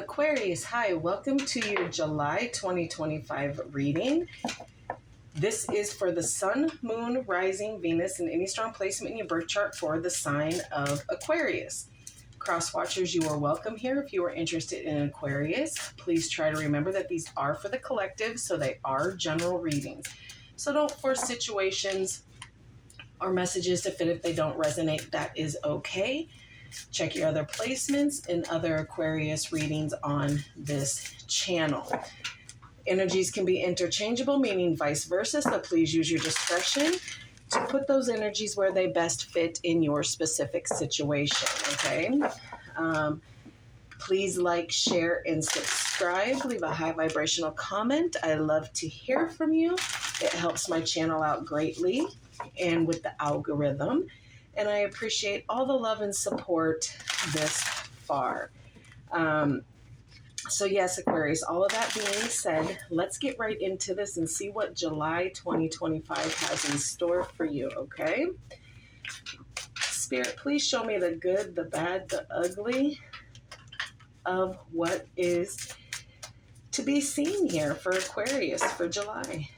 Aquarius, hi, welcome to your July 2025 reading. This is for the Sun, Moon, Rising, Venus, and any strong placement in your birth chart for the sign of Aquarius. Crosswatchers, you are welcome here. If you are interested in Aquarius, please try to remember that these are for the collective, so they are general readings. So don't force situations or messages to fit if they don't resonate. That is okay. Check your other placements and other Aquarius readings on this channel. Energies can be interchangeable, meaning vice versa, so please use your discretion to put those energies where they best fit in your specific situation, okay? Please like, share, and subscribe. Leave a high vibrational comment. I love to hear from you. It helps my channel out greatly and with the algorithm. And I appreciate all the love and support this far. So yes, Aquarius, all of that being said, let's get right into this and see what July 2025 has in store for you, okay? Spirit, please show me the good, the bad, the ugly of what is to be seen here for Aquarius for July.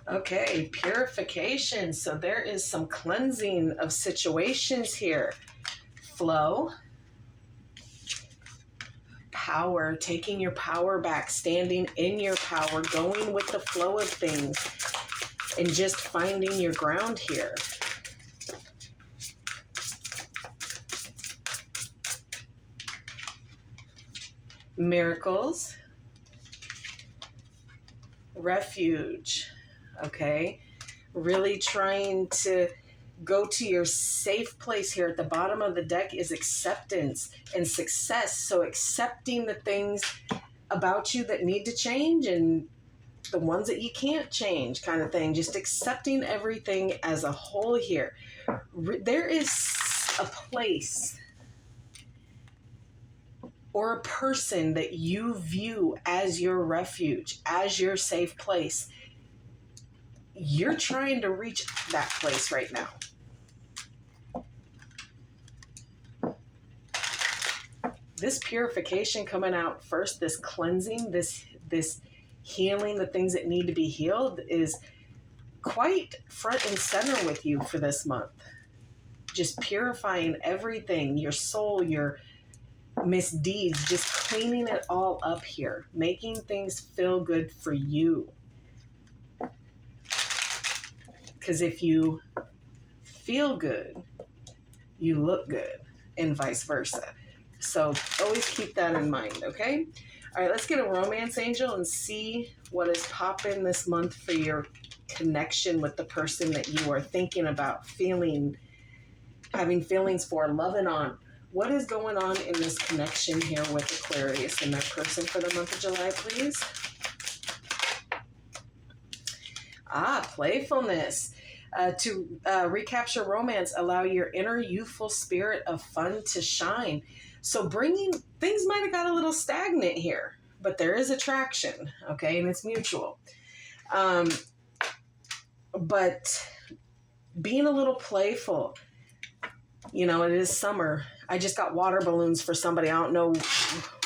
Okay, purification. So there is some cleansing of situations here. Flow. Power, taking your power back, standing in your power, going with the flow of things, and just finding your ground here. Miracles. Refuge. Okay, really trying to go to your safe place here. At the bottom of the deck is acceptance and success. So accepting the things about you that need to change and the ones that you can't change, kind of thing. Just accepting everything as a whole here. There is a place or a person that you view as your refuge, as your safe place. You're trying to reach that place right now. This purification coming out first, this cleansing, this healing, the things that need to be healed is quite front and center with you for this month. Just purifying everything, your soul, your misdeeds, just cleaning it all up here, making things feel good for you. Because if you feel good, you look good, and vice versa. So always keep that in mind, okay? All right, let's get a romance angel and see what is popping this month for your connection with the person that you are thinking about, feeling, having feelings for, loving on. What is going on in this connection here with Aquarius and that person for the month of July, please? Playfulness. To recapture romance, allow your inner youthful spirit of fun to shine. So things might have got a little stagnant here, but there is attraction, okay, and it's mutual. But being a little playful, you know, it is summer. I just got water balloons for somebody. I don't know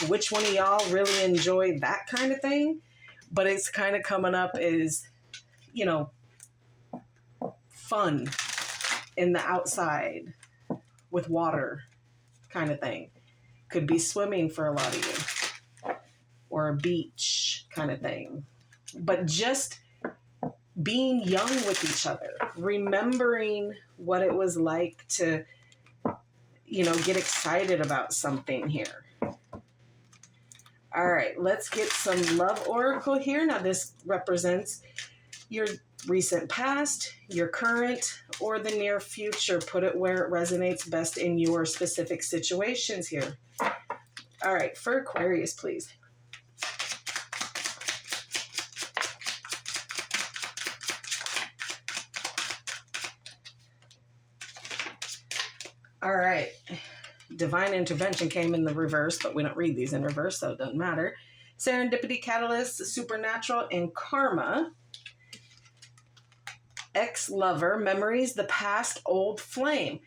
which one of y'all really enjoy that kind of thing, but it's kind of coming up as, you know, fun in the outside with water kind of thing. Could be swimming for a lot of you, or a beach kind of thing. But just being young with each other, remembering what it was like to, you know, get excited about something here. All right, let's get some love oracle here. Now this represents your recent past, your current, or the near future. Put it where it resonates best in your specific situations here. All right, for Aquarius, please. All right, divine intervention came in the reverse, but we don't read these in reverse, so it doesn't matter. serendipity, catalyst, supernatural, and karma. Ex-lover, memories, the past, old flame.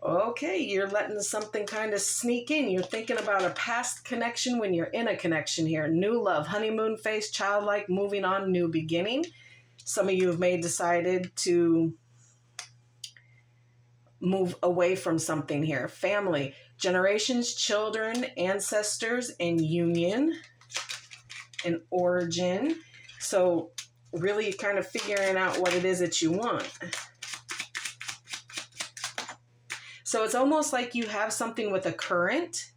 Okay, you're letting something kind of sneak in. You're thinking about a past connection when you're in a connection here. New love, honeymoon phase, childlike, moving on, new beginning. Some of you have decided to move away from something here. Family, generations, children, ancestors, and union and origin. So really kind of figuring out what it is that you want. So it's almost like you have something with a current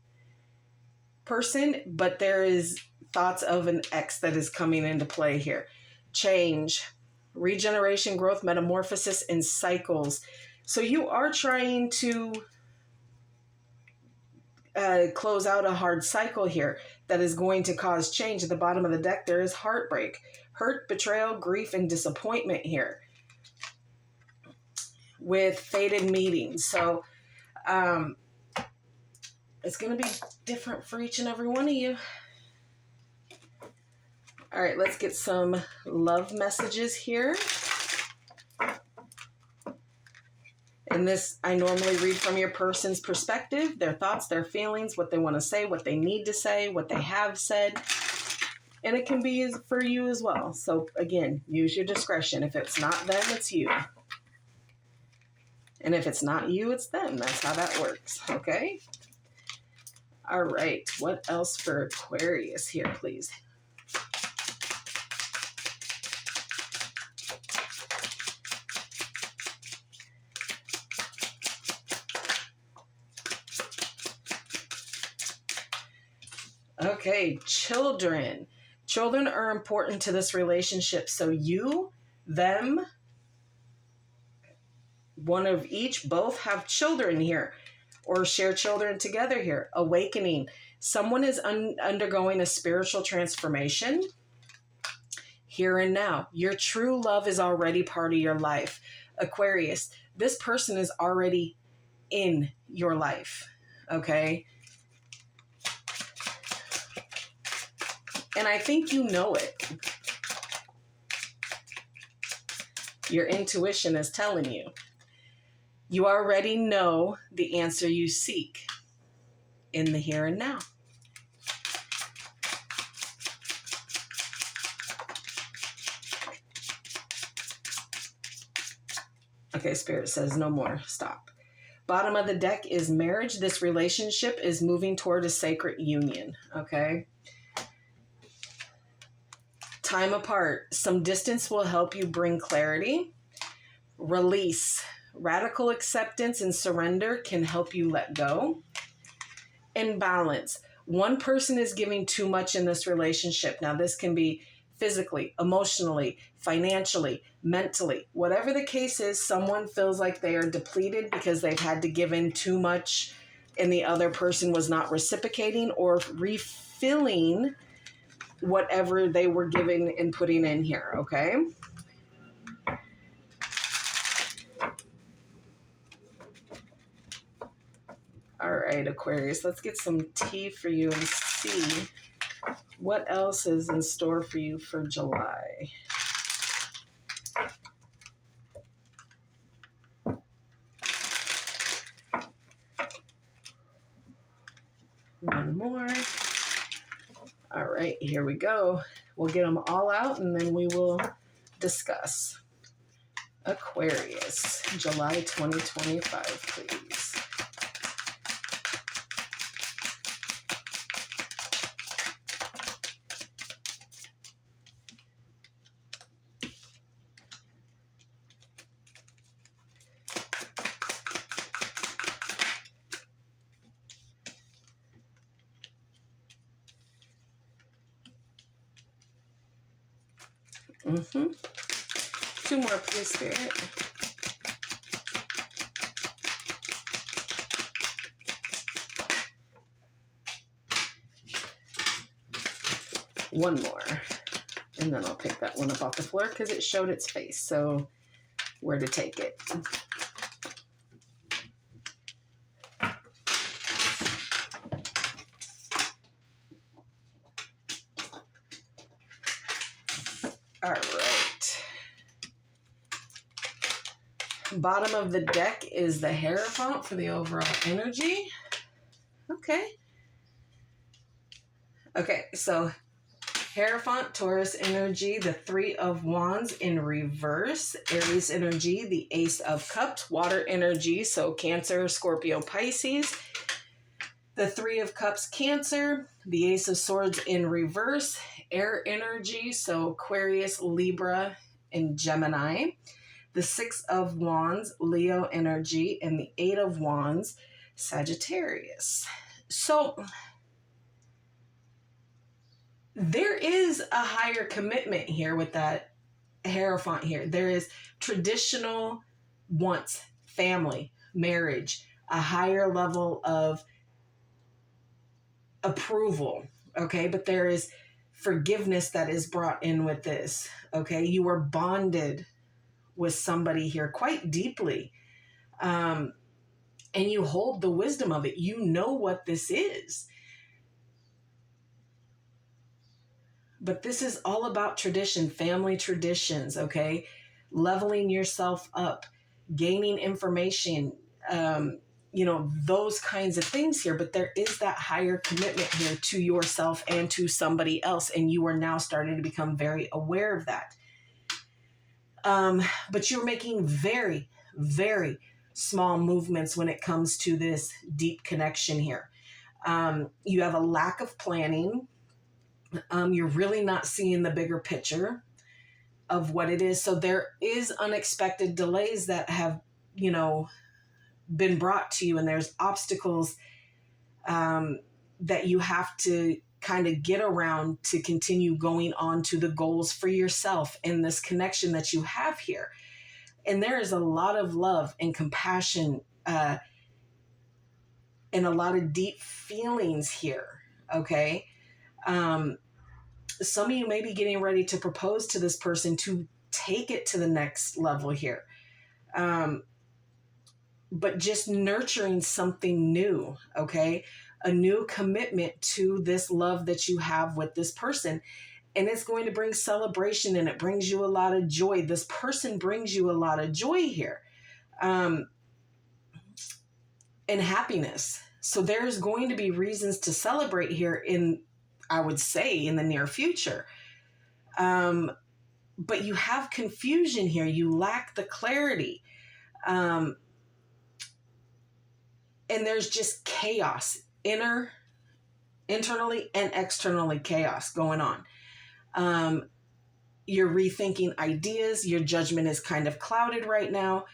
person, but there is thoughts of an ex that is coming into play here. Change, regeneration, growth, metamorphosis, and cycles. So you are trying to close out a hard cycle here that is going to cause change. At the bottom of the deck, there is heartbreak, hurt, betrayal, grief, and disappointment here with fated meetings. So it's going to be different for each and every one of you. All right, let's get some love messages here. And this, I normally read from your person's perspective, their thoughts, their feelings, what they want to say, what they need to say, what they have said. And it can be for you as well. So again, use your discretion. If it's not them, it's you. And if it's not you, it's them. That's how that works, okay? All right, what else for Aquarius here, please? Okay, children. Children are important to this relationship. So you, them, one of each, both have children here or share children together here. Awakening. Someone is undergoing a spiritual transformation here and now. Your true love is already part of your life. Aquarius, this person is already in your life, okay? And I think you know it. Your intuition is telling you. You already know the answer you seek in the here and now. Okay, Spirit says no more. Stop. Bottom of the deck is marriage. This relationship is moving toward a sacred union, okay? Time apart. Some distance will help you bring clarity. Release. Radical acceptance and surrender can help you let go. And balance. One person is giving too much in this relationship. Now, this can be physically, emotionally, financially, mentally. Whatever the case is, someone feels like they are depleted because they've had to give in too much and the other person was not reciprocating or refilling whatever they were giving and putting in here, okay? All right, Aquarius, let's get some tea for you and see what else is in store for you for July. One more. All right, here we go. We'll get them all out and then we will discuss. Aquarius, July 2025, please. Two more, please, Spirit. One more. And then I'll pick that one up off the floor because it showed its face. So where to take it. All right. Bottom of the deck is the Hierophant for the overall energy. Okay. Okay, so Hierophant, Taurus energy, the Three of Wands in reverse. Aries energy, the Ace of Cups. Water energy, so Cancer, Scorpio, Pisces. The Three of Cups, Cancer. The Ace of Swords in reverse. Air energy, so Aquarius, Libra, and Gemini. The Six of Wands, Leo energy, and the Eight of Wands, Sagittarius. So there is a higher commitment here with that Hierophant here. There is traditional wants, family, marriage, a higher level of approval, okay? But there is forgiveness that is brought in with this, okay? You are bonded with somebody here quite deeply, and you hold the wisdom of it. You know what this is. But this is all about tradition, family traditions, okay? Leveling yourself up, gaining information, those kinds of things here. But there is that higher commitment here to yourself and to somebody else. And you are now starting to become very aware of that. But you're making very, very small movements when it comes to this deep connection here. You have a lack of planning. You're really not seeing the bigger picture of what it is. So there is unexpected delays that have, been brought to you, and there's obstacles that you have to kind of get around to continue going on to the goals for yourself and this connection that you have here. And there is a lot of love and compassion and a lot of deep feelings here, okay? Some of you may be getting ready to propose to this person to take it to the next level here. But just nurturing something new, okay? A new commitment to this love that you have with this person. And it's going to bring celebration, and it brings you a lot of joy. This person brings you a lot of joy here, and happiness. So there's going to be reasons to celebrate here I would say, in the near future. But you have confusion here. You lack the clarity. And there's just chaos, internally and externally chaos going on. You're rethinking ideas. Your judgment is kind of clouded right now.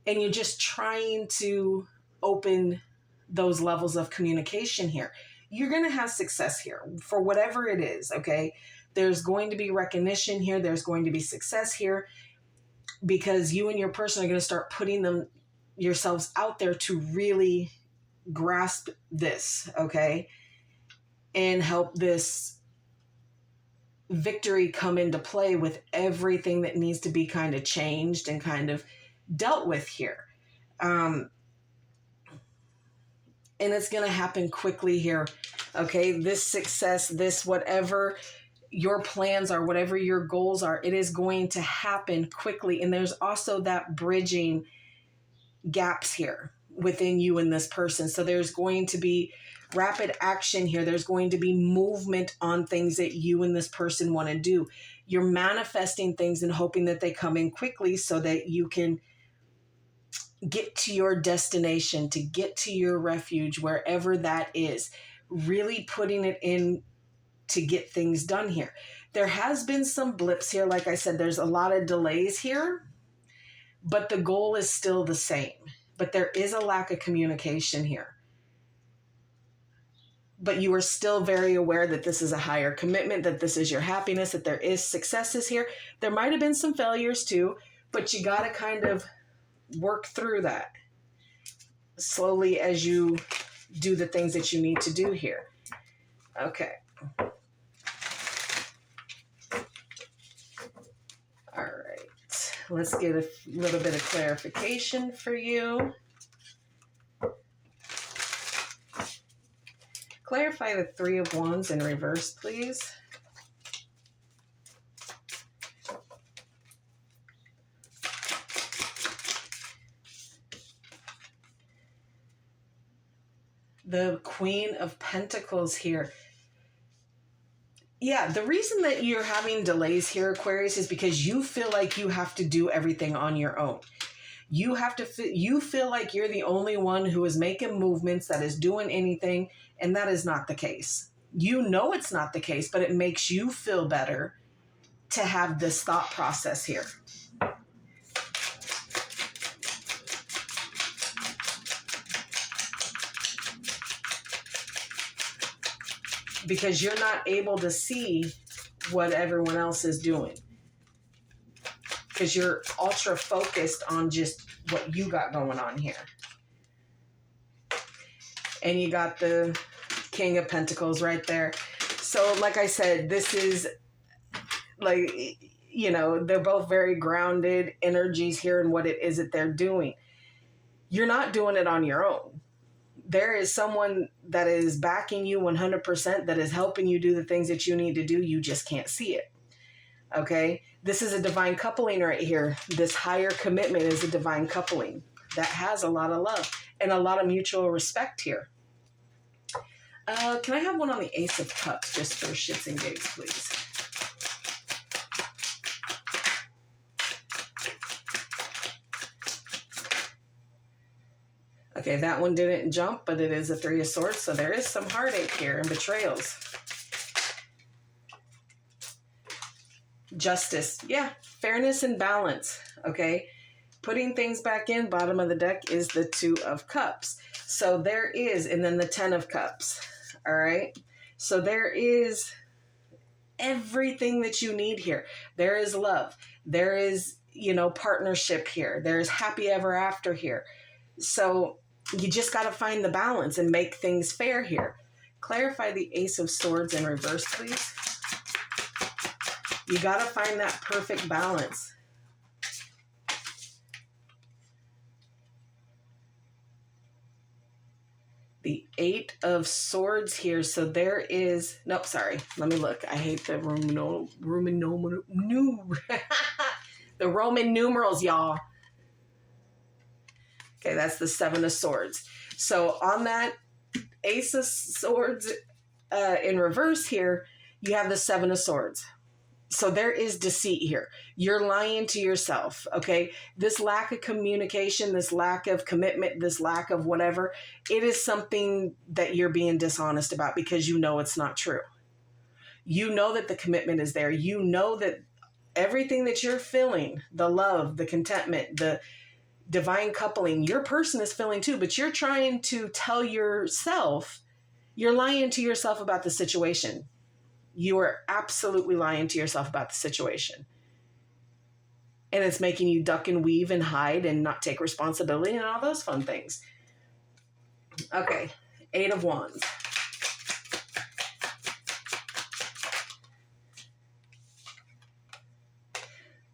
And you're just trying to open those levels of communication here. You're going to have success here for whatever it is, okay? There's going to be recognition here. There's going to be success here because you and your person are going to start putting yourselves out there to really grasp this, okay? And help this victory come into play with everything that needs to be kind of changed and kind of dealt with here. And it's going to happen quickly here, okay? This success, this whatever your plans are, whatever your goals are, it is going to happen quickly. And there's also that bridging gaps here within you and this person. So there's going to be rapid action here. There's going to be movement on things that you and this person want to do. You're manifesting things and hoping that they come in quickly so that you can get to your destination, to get to your refuge, wherever that is, really putting it in to get things done here. There has been some blips here. Like I said, there's a lot of delays here, but the goal is still the same. But there is a lack of communication here. But you are still very aware that this is a higher commitment, that this is your happiness, that there is successes here. There might have been some failures too, but you got to kind of work through that slowly as you do the things that you need to do here. Okay. All right. Let's get a little bit of clarification for you. Clarify the Three of Wands in reverse, please. The Queen of Pentacles here. Yeah, the reason that you're having delays here, Aquarius, is because you feel like you have to do everything on your own. You feel like you're the only one who is making movements, that is doing anything, and that is not the case. You know it's not the case, but it makes you feel better to have this thought process here. Because you're not able to see what everyone else is doing. Because you're ultra focused on just what you got going on here. And you got the King of Pentacles right there. So like I said, this is like, you know, they're both very grounded energies here in what it is that they're doing. You're not doing it on your own. There is someone that is backing you 100%, that is helping you do the things that you need to do. You just can't see it. Okay? This is a divine coupling right here. This higher commitment is a divine coupling that has a lot of love and a lot of mutual respect here. Can I have one on the Ace of Cups just for shits and gigs, please? Okay, that one didn't jump, but it is a Three of Swords, so there is some heartache here and betrayals. Justice. Yeah, fairness and balance, okay? Putting things back in, bottom of the deck is the Two of Cups. So there is, and then the Ten of Cups, all right? So there is everything that you need here. There is love. There is, you know, partnership here. There's happy ever after here. So you just got to find the balance and make things fair here. Clarify the Ace of Swords in reverse, please. You got to find that perfect balance. The Eight of Swords here. So there is, nope, sorry. Let me look. I hate the the Roman numerals, y'all. Okay, that's the Seven of Swords. So on that Ace of Swords in reverse here, you have the Seven of Swords. So there is deceit here. You're lying to yourself, okay? This lack of communication, this lack of commitment, this lack of whatever, it is something that you're being dishonest about because you know it's not true. You know that the commitment is there. You know that everything that you're feeling, the love, the contentment, the divine coupling, your person is feeling too, but you're trying to tell yourself, you're lying to yourself about the situation. You are absolutely lying to yourself about the situation. And it's making you duck and weave and hide and not take responsibility and all those fun things. Okay, Eight of Wands.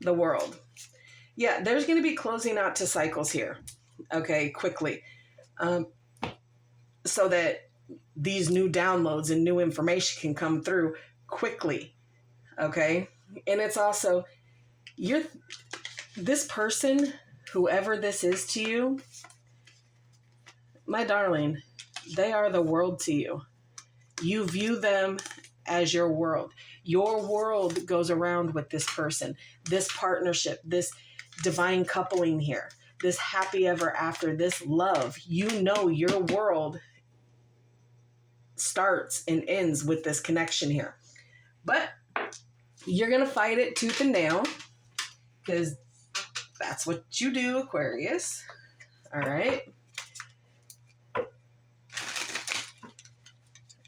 The World. Yeah, there's going to be closing out to cycles here, okay, quickly. So that these new downloads and new information can come through quickly, okay? And it's also, this person, whoever this is to you, my darling, they are the world to you. You view them as your world. Your world goes around with this person, this partnership, this divine coupling here, this happy ever after, this love. You know your world starts and ends with this connection here. But you're going to fight it tooth and nail because that's what you do, Aquarius. All right.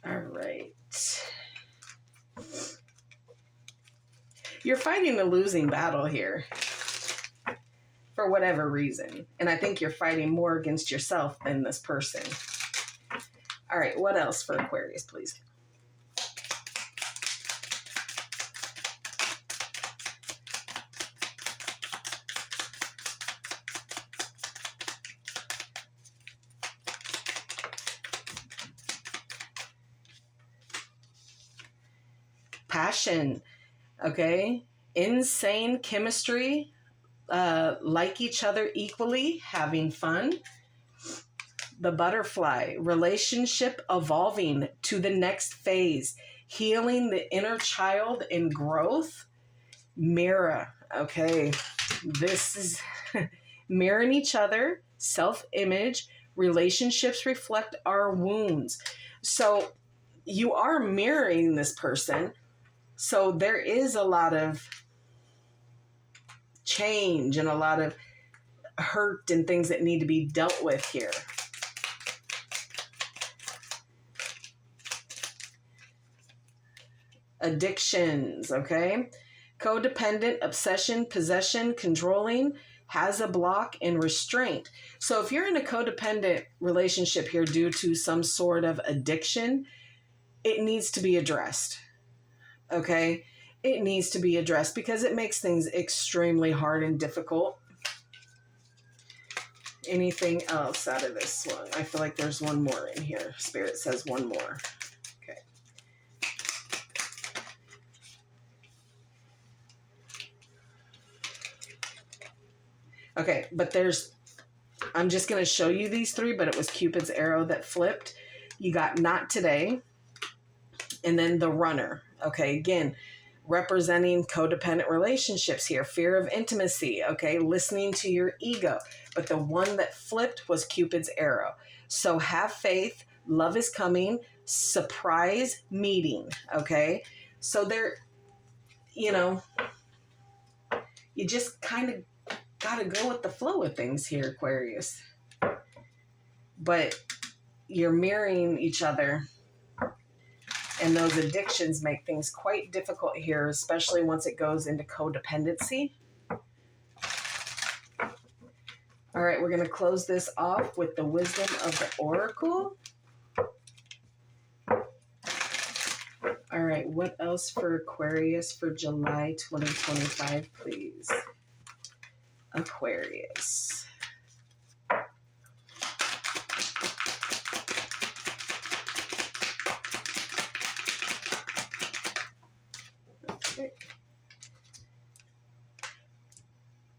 All right. You're fighting a losing battle here for whatever reason. And I think you're fighting more against yourself than this person. All right, what else for Aquarius, please? Passion, okay? Insane chemistry, like each other equally, having fun. the butterfly, relationship evolving to the next phase, healing the inner child and growth. Mirror, okay, this is mirroring each other, self-image, relationships reflect our wounds. So you are mirroring this person. So there is a lot of change and a lot of hurt and things that need to be dealt with here. Addictions, okay? Codependent, obsession, possession, controlling, has a block, and restraint. So if you're in a codependent relationship here due to some sort of addiction, it needs to be addressed, okay? It needs to be addressed because it makes things extremely hard and difficult. Anything else out of this one? I feel like there's one more in here. Spirit says one more. Okay. Okay, but I'm just going to show you these three, but it was Cupid's arrow that flipped. You got not today, and then the runner. Okay, again, representing codependent relationships here, fear of intimacy, okay, listening to your ego. But the one that flipped was Cupid's arrow. So have faith, love is coming, surprise meeting, okay? So there, you just kind of got to go with the flow of things here, Aquarius. But you're mirroring each other. And those addictions make things quite difficult here, especially once it goes into codependency. All right, we're going to close this off with the wisdom of the oracle. All right, what else for Aquarius for July 2025, please? Aquarius. Okay.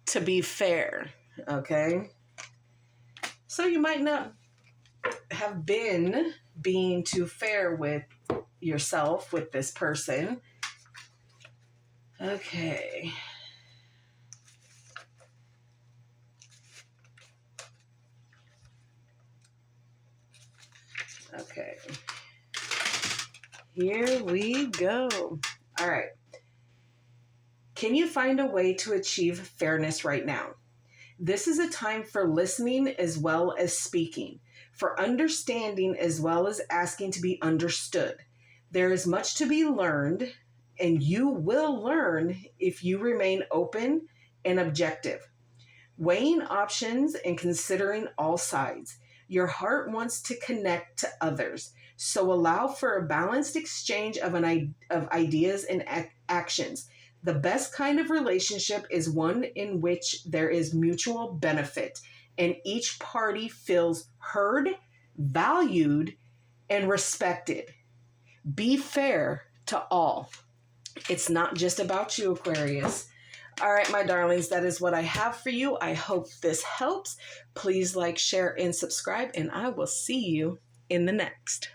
To be fair, okay? So you might not have been being too fair with yourself, with this person. Okay. Okay. Here we go. All right. Can you find a way to achieve fairness right now? This is a time for listening as well as speaking, for understanding as well as asking to be understood. There is much to be learned, and you will learn if you remain open and objective, weighing options and considering all sides. Your heart wants to connect to others, so allow for a balanced exchange of ideas and actions. The best kind of relationship is one in which there is mutual benefit and each party feels heard, valued, and respected. Be fair to all. It's not just about you, Aquarius. All right, my darlings, that is what I have for you. I hope this helps. Please like, share, and subscribe, and I will see you in the next.